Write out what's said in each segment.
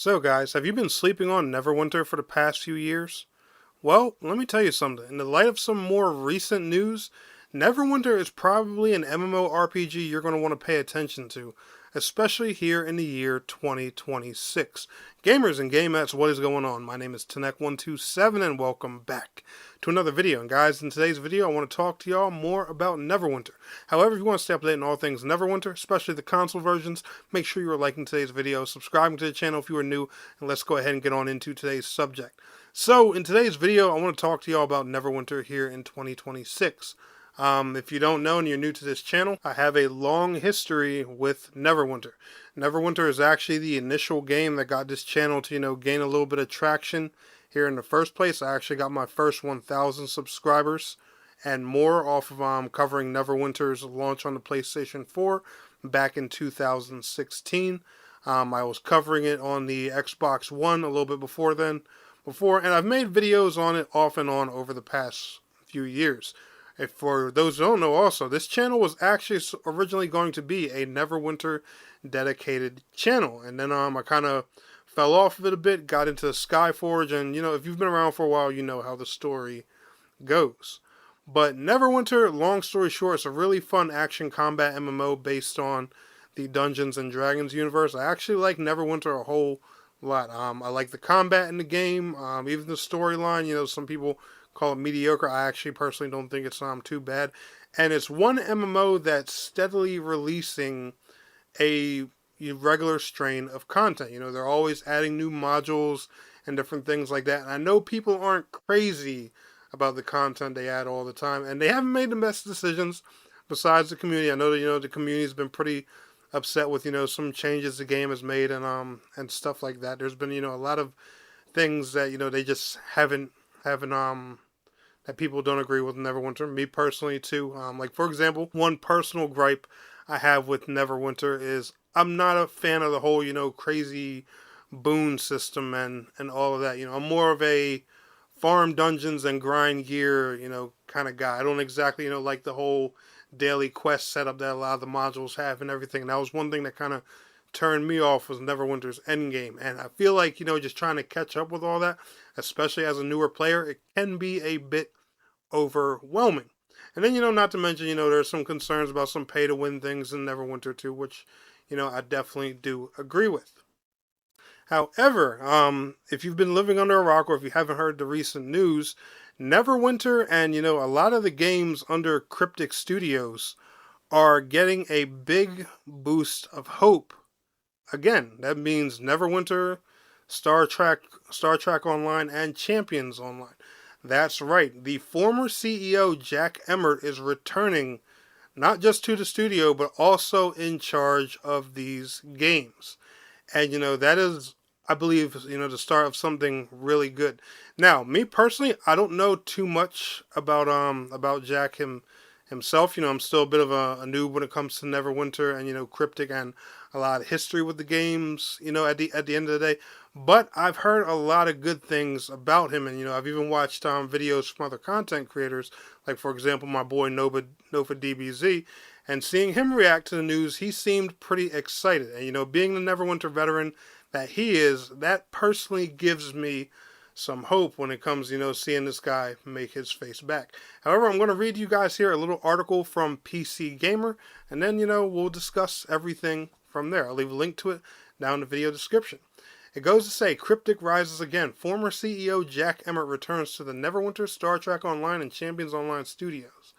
So guys, have you been sleeping on Neverwinter for the past few years? Well, let me tell you something. In the light of some more recent news, Neverwinter is probably an MMORPG you're going to want to pay attention to, especially here in the year 2026. Gamers and gamettes, what is going on? My name is Tenek127 and welcome back to another video. And guys, in today's video, I want to talk to y'all more about Neverwinter. However, if you want to stay up to date on all things Neverwinter, especially the console versions, make sure you are liking today's video, subscribing to the channel if you are new, and let's go ahead and get on into today's subject. So, in today's video, I want to talk to y'all about Neverwinter here in 2026. If you don't know and you're new to this channel, I have a long history with Neverwinter. Neverwinter is actually the initial game that got this channel to, gain a little bit of traction here in the first place. I actually got my first 1,000 subscribers and more off of covering Neverwinter's launch on the PlayStation 4 back in 2016. I was covering it on the Xbox One a little bit before then. And I've made videos on it off and on over the past few years. If for those who don't know also, this channel was actually originally going to be a Neverwinter dedicated channel. And then I kind of fell off of it a bit, got into Skyforge, and if you've been around for a while, you know how the story goes. But Neverwinter, long story short, it's a really fun action combat MMO based on the Dungeons and Dragons universe. I actually like Neverwinter a whole lot. I like the combat in the game, even the storyline. Some people call it mediocre. I actually personally don't think it's too bad. And it's one MMO that's steadily releasing a regular strain of content. They're always adding new modules and different things like that. And I know people aren't crazy about the content they add all the time, and they haven't made the best decisions besides the community. I know that the community's been pretty upset with some changes the game has made and stuff like that. There's been a lot of things that they just haven't that people don't agree with Neverwinter. Me personally too. Like for example, one personal gripe I have with Neverwinter is I'm not a fan of the whole crazy boon system and all of that. I'm more of a farm dungeons and grind gear kind of guy. I don't exactly like the whole daily quest setup that a lot of the modules have and everything. And that was one thing that kind of turned me off was Neverwinter's endgame. And I feel like just trying to catch up with all that, especially as a newer player, it can be a bit overwhelming. And then not to mention there's some concerns about some pay to win things in Neverwinter too, which I definitely do agree with. However, if you've been living under a rock or if you haven't heard the recent news, Neverwinter and a lot of the games under Cryptic Studios are getting a big boost of hope. Again, that means Neverwinter, Star Trek Online, and Champions Online. That's right. The former CEO, Jack Emer, is returning not just to the studio, but also in charge of these games. And, that is, I believe, the start of something really good. Now, me personally, I don't know too much about Jack himself. I'm still a bit of a noob when it comes to Neverwinter and, Cryptic and a lot of history with the games, at the end of the day. But I've heard a lot of good things about him, and I've even watched videos from other content creators, like for example my boy Nova DBZ, and seeing him react to the news, he seemed pretty excited. And being the Neverwinter veteran that he is, that personally gives me some hope when it comes, seeing this guy make his face back. However, I'm going to read you guys here a little article from PC Gamer, and then, we'll discuss everything from there. I'll leave a link to it down in the video description. It goes to say, Cryptic rises again. Former CEO Jack Emmert returns to the Neverwinter, Star Trek Online, and Champions Online studios.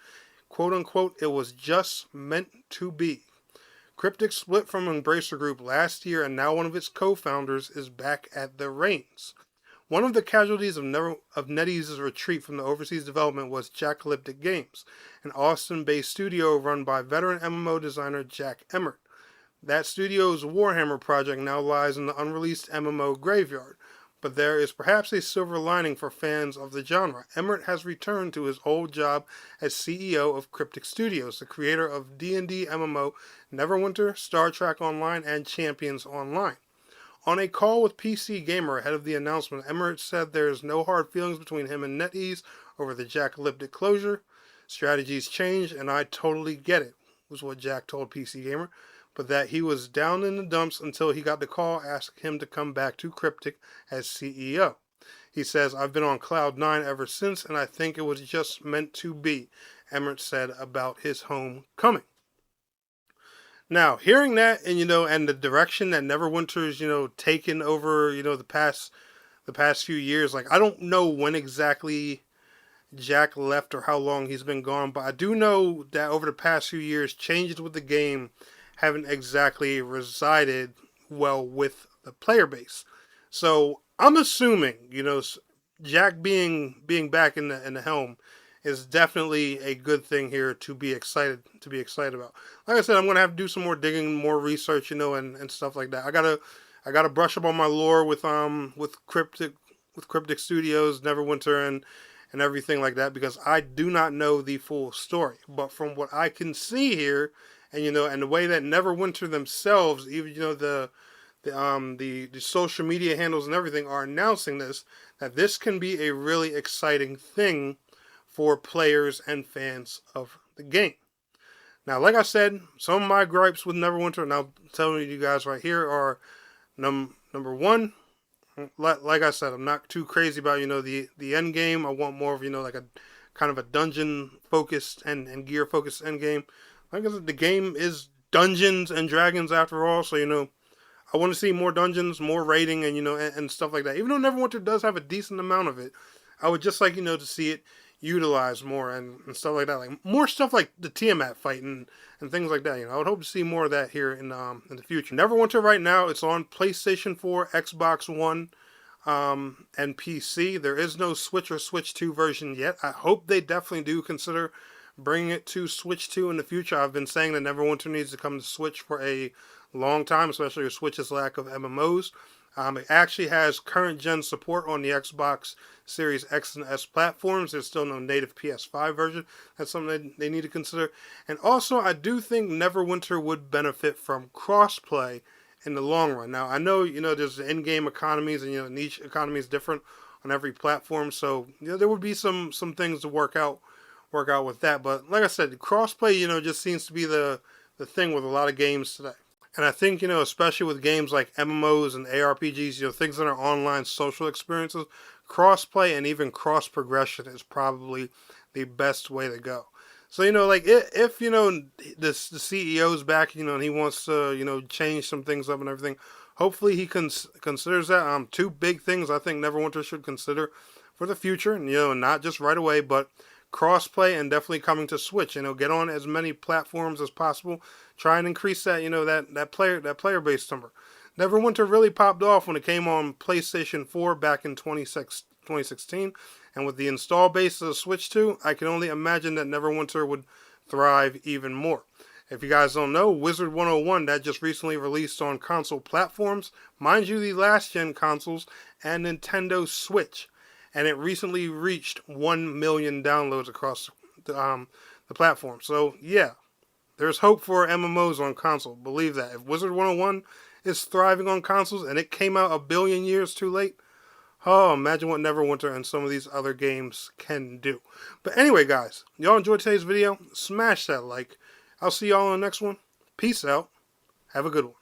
Quote unquote, it was just meant to be. Cryptic split from Embracer Group last year, and now one of its co-founders is back at the reins. One of the casualties of NetEase's retreat from the overseas development was Jackalyptic Games, an Austin-based studio run by veteran MMO designer Jack Emmert. That studio's Warhammer project now lies in the unreleased MMO graveyard, but there is perhaps a silver lining for fans of the genre. Emmert has returned to his old job as CEO of Cryptic Studios, the creator of D&D MMO Neverwinter, Star Trek Online, and Champions Online. On a call with PC Gamer ahead of the announcement, Emmert said there is no hard feelings between him and NetEase over the Jackalyptic closure. Strategies change, and I totally get it, was what Jack told PC Gamer. but that he was down in the dumps until he got the call asking him to come back to Cryptic as CEO. He says, "I've been on cloud 9 ever since, and I think it was just meant to be," Emmert said about his homecoming. Now, hearing that, and and the direction that Neverwinter's taken over the past few years, like, I don't know when exactly Jack left or how long he's been gone, but I do know that over the past few years, changes with the game haven't exactly resided well with the player base. So I'm assuming, Jack being back in the helm is definitely a good thing here to be excited about. Like I said, I'm gonna have to do some more digging, more research, and stuff like that. I gotta brush up on my lore with Cryptic Studios, Neverwinter, and everything like that, because I do not know the full story. But from what I can see here, and the way that Neverwinter themselves, even the social media handles and everything are announcing this, that this can be a really exciting thing for players and fans of the game. Now, like I said, some of my gripes with Neverwinter, and I'll tell you guys right here, are number one. Like I said, I'm not too crazy about the end game. I want more of like a kind of a dungeon focused and gear focused end game. Like I said, the game is Dungeons and Dragons after all, so I want to see more dungeons, more raiding, and stuff like that. Even though Neverwinter does have a decent amount of it, I would just like to see it utilized more and stuff like that. Like more stuff like the Tiamat fight and things like that. I would hope to see more of that here in the future. Neverwinter right now, it's on PlayStation 4, Xbox One, and PC. There is no Switch or Switch 2 version yet. I hope they definitely do consider bringing it to Switch 2 in the future. I've been saying that Neverwinter needs to come to Switch for a long time, especially with Switch's lack of MMOs. It actually has current gen support on the Xbox Series X and S platforms. There's still no native PS5 version. That's something they need to consider. And also, I do think Neverwinter would benefit from crossplay in the long run. Now, I know, there's in-game economies, and, and each economy is different on every platform. So, there would be some things to work out with that. But like I said, crossplay, just seems to be the thing with a lot of games today. And I think, especially with games like MMOs and ARPGs, things that are online social experiences, crossplay and even cross progression is probably the best way to go. So, like if the CEO's back, and he wants to, change some things up and everything, hopefully he considers that. Two big things I think Neverwinter should consider for the future, and, not just right away, but crossplay and definitely coming to Switch. Get on as many platforms as possible. Try and increase that, that player base number. Neverwinter really popped off when it came on PlayStation 4 back in 2016, and with the install base of Switch 2, I can only imagine that Neverwinter would thrive even more. If you guys don't know, Wizard 101, that just recently released on console platforms, mind you, the last gen consoles, and Nintendo Switch. And it recently reached 1 million downloads across the platform. So, yeah, there's hope for MMOs on console. Believe that. If Wizard 101 is thriving on consoles and it came out a billion years too late, oh, imagine what Neverwinter and some of these other games can do. But anyway, guys, y'all enjoyed today's video? Smash that like. I'll see y'all on the next one. Peace out. Have a good one.